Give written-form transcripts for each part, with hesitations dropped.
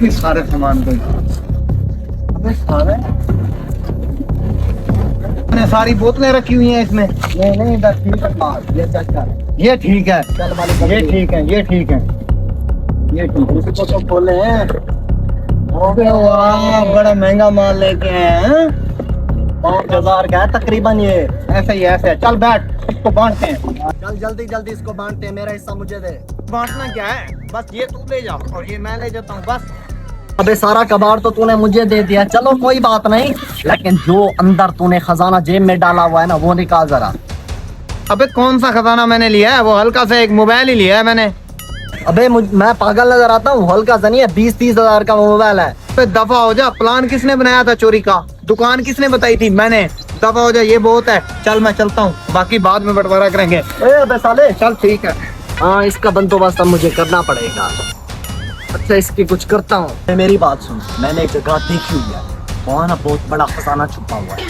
के सारे सामान को। अबे सारे मैंने सारी बोतलें रखी हुई हैं इसमें। नहीं नहीं इधर ठीक है, ये चेक कर। ये ठीक है, चल मालिक, ये ठीक है, ये ठीक है, ये ठीक है। इसको तो खोले हैं। अबे वाह, बड़ा महंगा माल लेके आए हैं। 5,000 का है तकरीबन ये। ऐसे ही ऐसे। चल बैठ, इसको बांटते हैं। चल जल्दी जल्दी इसको बांटते हैं, मेरा हिस्सा मुझे दे। बांटना क्या है, बस ये तू ले जा और ये मैं ले जाता हूँ बस। अबे सारा कबाड़ तो तूने मुझे दे दिया, चलो कोई बात नहीं, लेकिन जो अंदर तूने खजाना जेब में डाला हुआ है ना, वो निकाल जरा। अबे कौन सा खजाना मैंने लिया है, वो हल्का सा एक मोबाइल ही लिया है मैंने। अबे मैं पागल नजर आता हूँ? हल्का सा नहीं है, 20-30 हजार का मोबाइल है। अबे दफा हो जा, प्लान किसने बनाया था चोरी का, दुकान किसने बताई थी, मैंने। दफा हो जा, ये बहुत है। चल मैं चलता हूँ, बाकी बाद में बंटवारा करेंगे। अबे साले, चल ठीक है। हाँ इसका बंदोबस्त अब मुझे करना पड़ेगा। अच्छा इसकी कुछ करता हूँ। मेरी बात सुन, मैंने एक जगह देखी हुई है, वहाँ ना बहुत बड़ा खजाना छुपा हुआ है,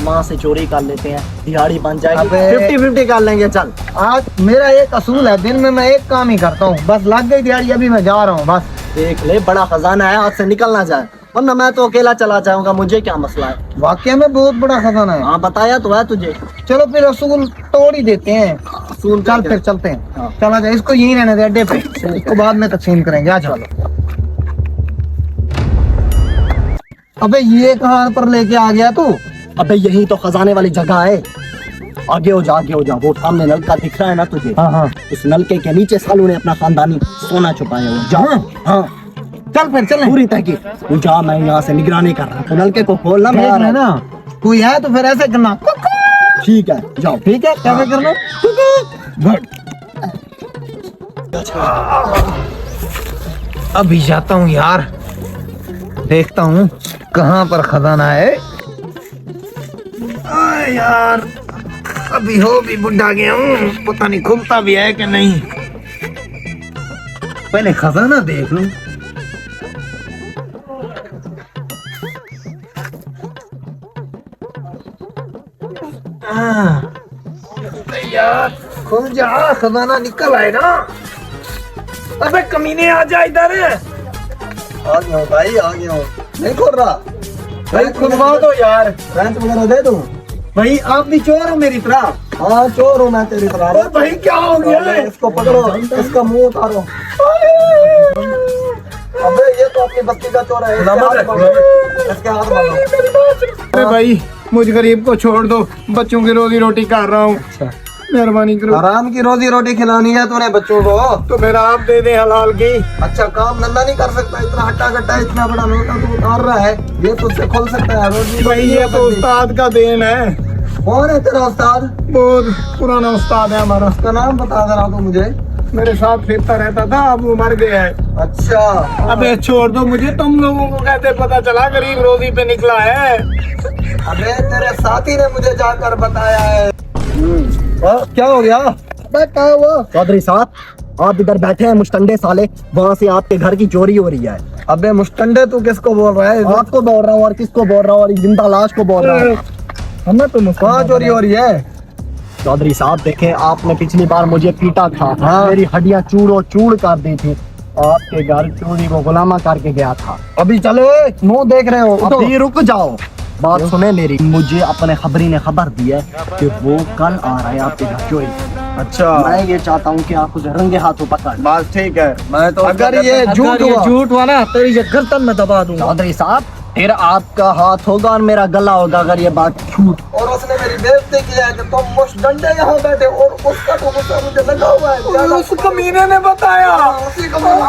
वहाँ से चोरी कर लेते हैं, दिहाड़ी बन जाएगी, 50-50 कर लेंगे। चल आज मेरा एक असूल है, दिन में मैं एक काम ही करता हूँ, बस लग गई दिहाड़ी, अभी मैं जा रहा हूँ बस। देख ले, बड़ा खजाना है, हाथ से निकल ना जाए, वरना मैं तो अकेला चला जाऊंगा, मुझे क्या मसला है। वाकई में बहुत बड़ा खजाना है। हाँ बताया तो है तुझे। चलो फिर असूल तोड़ ही देते हैं। असूल चल फिर चलते हैं। हाँ। चला जाए, इसको यहीं रहने दे अड्डे पे, इसको बाद में तकसीम करेंगे। आ चलो। अबे ये कहाँ पर लेके आ गया तू? अबे यही तो खजाने वाली जगह है, आगे हो जा, आगे हो जा, वो सामने नलका दिख रहा है ना तुझे, हाँ हाँ। उस नलके के नीचे सालों ने अपना खानदानी सोना छुपाया हुआ। जा। हाँ चल फिर चल। पूरी तहकीक तू जा, मैं यहाँ से निगरानी कर रहा हूँ, तो नलके को खोलना मैं आ रहा हूँ। ना कोई है तो फिर ऐसे करना। ठीक है जाओ। ठीक है, कैसे करना? गुड। अभी जाता हूँ यार, देखता हूँ कहाँ पर खजाना है। यार अभी हो भी बुढ़ा गया हूँ, पता नहीं खुलता भी है कि नहीं। पहले खजाना देख लूं। यार खुल जा, खजाना निकल आए ना। अबे कमीने आ जा इधर। आ गया हूँ भाई, आ गया हूँ। नहीं खोल रहा भाई, खुलवा दो यार। रेंट वगैरह दे दूँ? भाई आप भी चोर हो मेरी तरह। हाँ चोर हूँ मैं तेरी तरह। भाई क्या हो गया है? इसको पकड़ो, इसका मुंह उतारो। अबे ये तो अपनी बस्ती का चोर है, इसके हाथ मारो। अरे भाई मुझ गरीब को छोड़ दो, बच्चों की रोजी रोटी कर रहा हूँ। अच्छा मेहरबानी करो। आराम की रोजी रोटी खिलानी है तूने बच्चों को, तो फिर आप दे दे हलाल की। अच्छा काम धंधा नहीं कर सकता, इतना हट्टा कट्टा इतना बड़ा नोटा तू उतार रहा है, ये तुझसे खोल सकता है रोजी? भाई ये तो उस्ताद का देन है। कौन है तेरा उस्ताद? बहुत पुराना उस्ताद है हमारा। उसका नाम बता जरा तू मुझे। मेरे साथ फिरता रहता था, अब वो मर गया है। अच्छा अबे छोड़ दो मुझे, तुम लोगों को कैसे पता चला गरीब रोजी पे निकला है? अबे तेरे साथी ने मुझे जाकर बताया है। क्या हो गया? क्या हुआ? चौधरी साहब आप इधर बैठे हैं मुश्तंडे साले, वहाँ से आपके घर की चोरी हो रही है। अबे मुश्तंडे तू किसको बोल रहा है? आपको बोल रहा हूँ, और किसको बोल रहा हूँ, और जिंदा लाश को बोल रहा हूँ। हमें तो कहाँ चोरी हो रही है? चौधरी साहब देखे, आपने पिछली बार मुझे पीटा था, हाँ। मेरी हड्डियां चूड़ो चूड़ कर दी थी, आपके घर चोरी को गुलामा करके गया था। अभी चलो, मुंह देख रहे हो? अभी रुक जाओ, बात सुने मेरी। मुझे अपने खबरी ने खबर दी है कि वो कल आ रहा है आपके घर चोरी। अच्छा, मैं ये चाहता हूँ कि आप उसे रंगे हाथों पकड़। बात ठीक है। मैं तो अगर ये झूठ हुआ ना तो ये गर्दन में दबा दूंगा। चौधरी साहब फिर आपका हाथ होगा और मेरा गला होगा अगर ये बात झूठ। और उसने मेरी बेइज्जती की है कि तुम मुश्तंडे यहाँ बैठे और उसका तो गुस्सा मुझे लगा हुआ है। उस कमीने ने बताया। उसी कमीने